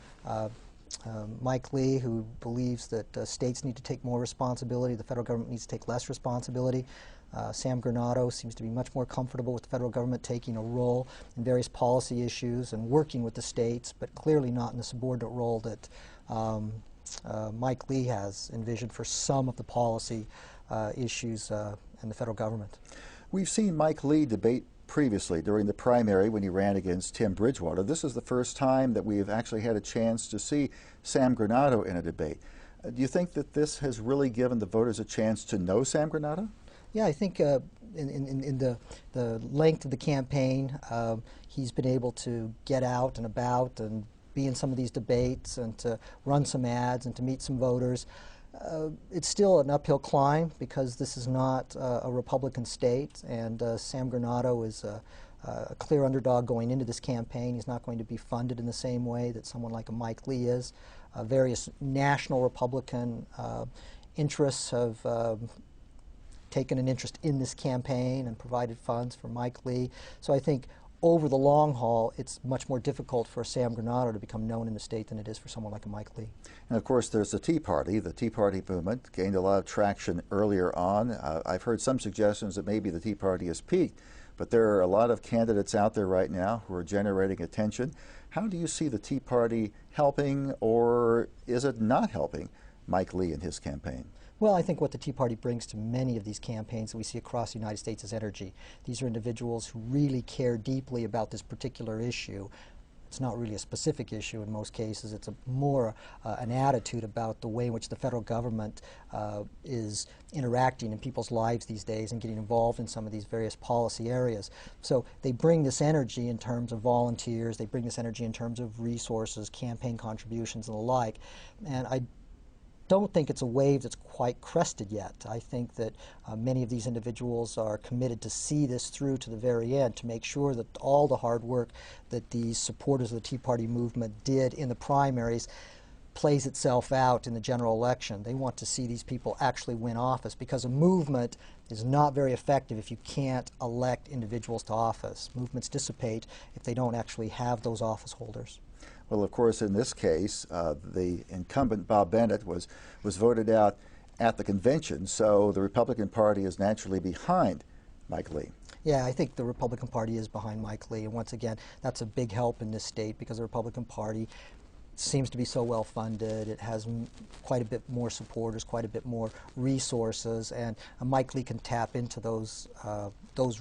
Mike Lee, who believes that states need to take more responsibility, the federal government needs to take less responsibility. Sam Granato seems to be much more comfortable with the federal government taking a role in various policy issues and working with the states, but clearly not in the subordinate role that Mike Lee has envisioned for some of the policy issues in the federal government. We've seen Mike Lee debate previously during the primary when he ran against Tim Bridgewater. This is the first time that we've actually had a chance to see Sam Granato in a debate. Do you think that this has really given the voters a chance to know Sam Granato? Yeah, I think in the length of the campaign, he's been able to get out and about and be in some of these debates and to run some ads and to meet some voters. It's still an uphill climb because this is not a Republican state, and Sam Granato is a clear underdog going into this campaign. He's not going to be funded in the same way that someone like a Mike Lee is. Various national Republican interests have taken an interest in this campaign and provided funds for Mike Lee. So I think over the long haul, it's much more difficult for Sam Granato to become known in the state than it is for someone like a Mike Lee. And of course, there's the Tea Party. The Tea Party movement gained a lot of traction earlier on. I've heard some suggestions that maybe the Tea Party has peaked, but there are a lot of candidates out there right now who are generating attention. How do you see the Tea Party helping, or is it not helping Mike Lee in his campaign? Well, I think what the Tea Party brings to many of these campaigns that we see across the United States is energy. These are individuals who really care deeply about this particular issue. It's not really a specific issue in most cases. It's more an attitude about the way in which the federal government is interacting in people's lives these days and getting involved in some of these various policy areas. So they bring this energy in terms of volunteers. They bring this energy in terms of resources, campaign contributions, and the like. And I don't think it's a wave that's quite crested yet. I think that many of these individuals are committed to see this through to the very end, to make sure that all the hard work that these supporters of the Tea Party movement did in the primaries plays itself out in the general election. They want to see these people actually win office, because a movement is not very effective if you can't elect individuals to office. Movements dissipate if they don't actually have those office holders. Well, of course, in this case, the incumbent Bob Bennett was voted out at the convention, so the Republican Party is naturally behind Mike Lee. Yeah, I think the Republican Party is behind Mike Lee, and once again, that's a big help in this state because the Republican Party seems to be so well funded. It has quite a bit more supporters, quite a bit more resources, and Mike Lee can tap into those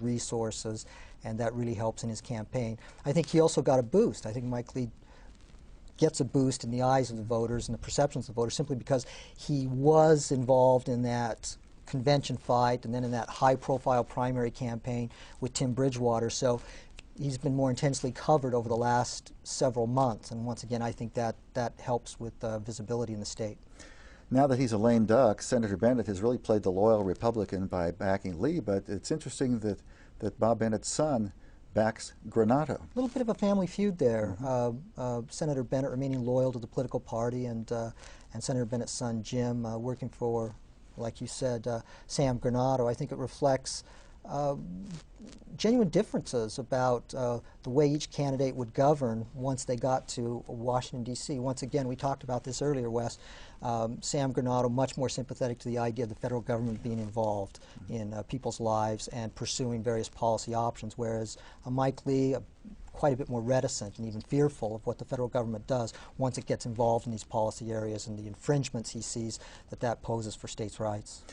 resources, and that really helps in his campaign. I think he also got a boost. I think Mike Lee gets a boost in the eyes of the voters and the perceptions of the voters simply because he was involved in that convention fight and then in that high-profile primary campaign with Tim Bridgewater. So he's been more intensely covered over the last several months, and once again, I think that helps with visibility in the state. Now that he's a lame duck, Senator Bennett has really played the loyal Republican by backing Lee, but it's interesting that Bob Bennett's son backs Granato. A little bit of a family feud there. Senator Bennett remaining loyal to the political party, and Senator Bennett's son Jim working for like you said, Sam Granato. I think it reflects genuine differences about the way each candidate would govern once they got to Washington, D.C. Once again, we talked about this earlier, Wes. Sam Granato much more sympathetic to the idea of the federal government being involved in people's lives and pursuing various policy options, whereas Mike Lee, quite a bit more reticent and even fearful of what the federal government does once it gets involved in these policy areas and the infringements he sees that poses for states' rights.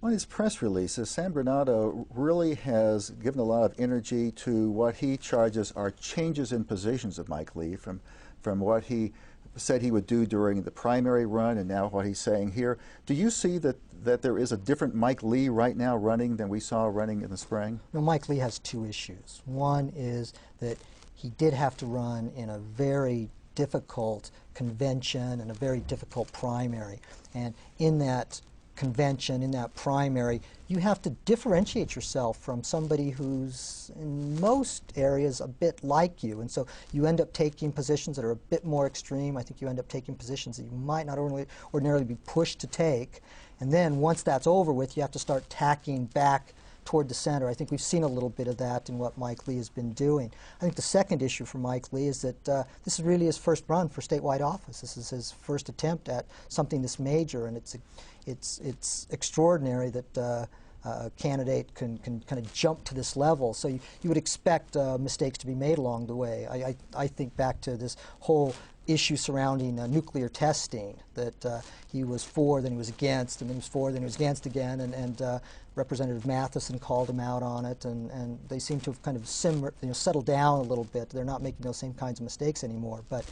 On his press releases, Sam Granato really has given a lot of energy to what he charges are changes in positions of Mike Lee from what he said he would do during the primary run and now what he's saying here. Do you see that there is a different Mike Lee right now running than we saw running in the spring? No, Mike Lee has two issues. One is that he did have to run in a very difficult convention and a very difficult primary. And in that convention, in that primary, you have to differentiate yourself from somebody who's in most areas a bit like you. And so you end up taking positions that are a bit more extreme. I think you end up taking positions that you might not ordinarily be pushed to take. And then once that's over with, you have to start tacking back toward the center. I think we've seen a little bit of that in what Mike Lee has been doing. I think the second issue for Mike Lee is that this is really his first run for statewide office. This is his first attempt at something this major, and it's extraordinary that a candidate can kind of jump to this level. So you would expect mistakes to be made along the way. I think back to this whole issue surrounding nuclear testing, that he was for, then he was against, and then he was for, then he was against again, and Representative Matheson called him out on it, and they seem to have kind of settled down a little bit. They're not making those same kinds of mistakes anymore. But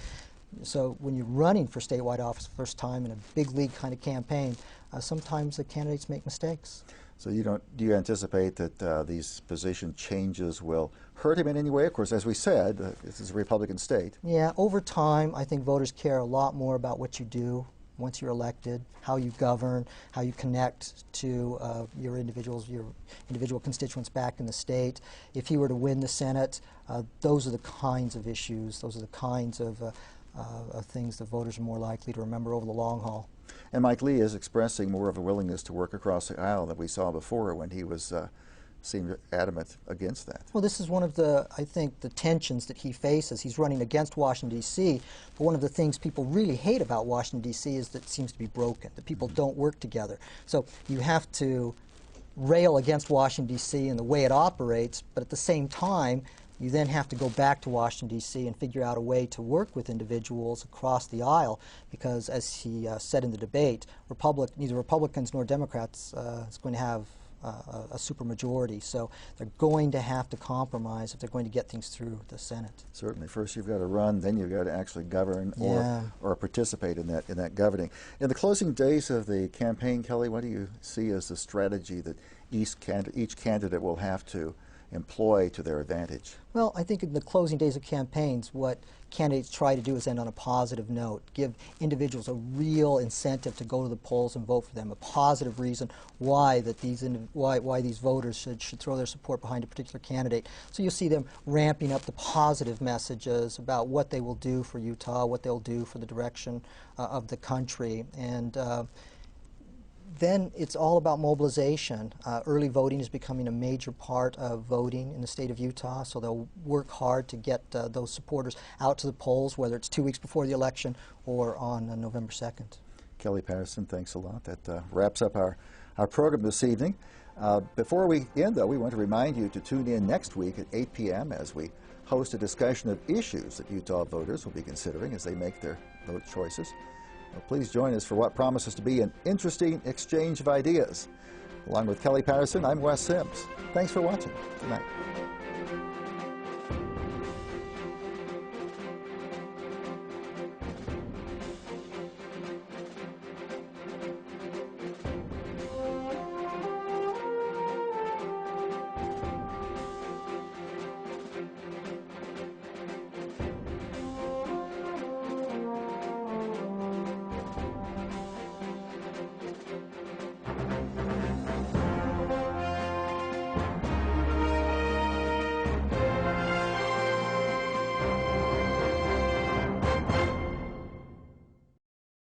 so when you're running for statewide office the first time in a big league kind of campaign, sometimes the candidates make mistakes. So do you anticipate that these position changes will hurt him in any way? Of course, as we said, this is a Republican state. Yeah, over time, I think voters care a lot more about what you do once you're elected, how you govern, how you connect to your individual constituents back in the state. If he were to win the Senate, those are the kinds of issues, those are the kinds of things that voters are more likely to remember over the long haul. And Mike Lee is expressing more of a willingness to work across the aisle than we saw before when he was seemed adamant against that. Well, this is one of the, I think, the tensions that he faces. He's running against Washington, D.C., but one of the things people really hate about Washington, D.C. is that it seems to be broken, that people don't work together. So you have to rail against Washington, D.C. and the way it operates, but at the same time, you then have to go back to Washington, D.C. and figure out a way to work with individuals across the aisle because, as he said in the debate, neither Republicans nor Democrats is going to have a supermajority. So they're going to have to compromise if they're going to get things through the Senate. Certainly. First you've got to run, then you've got to actually govern or participate in that governing. In the closing days of the campaign, Kelly, what do you see as the strategy that each candidate will have to employ to their advantage? Well, I think in the closing days of campaigns, what candidates try to do is end on a positive note, give individuals a real incentive to go to the polls and vote for them, a positive reason why these voters should throw their support behind a particular candidate. So you'll see them ramping up the positive messages about what they will do for Utah, what they'll do for the direction of the country. And then it's all about mobilization. Early voting is becoming a major part of voting in the state of Utah, so they'll work hard to get those supporters out to the polls, whether it's 2 weeks before the election or on November 2nd. Kelly Patterson, thanks a lot. That wraps up our program this evening. Before we end, though, we want to remind you to tune in next week at 8 p.m. as we host a discussion of issues that Utah voters will be considering as they make their vote choices. Please join us for what promises to be an interesting exchange of ideas. Along with Kelly Patterson, I'm Wes Sims. Thanks for watching. Good night.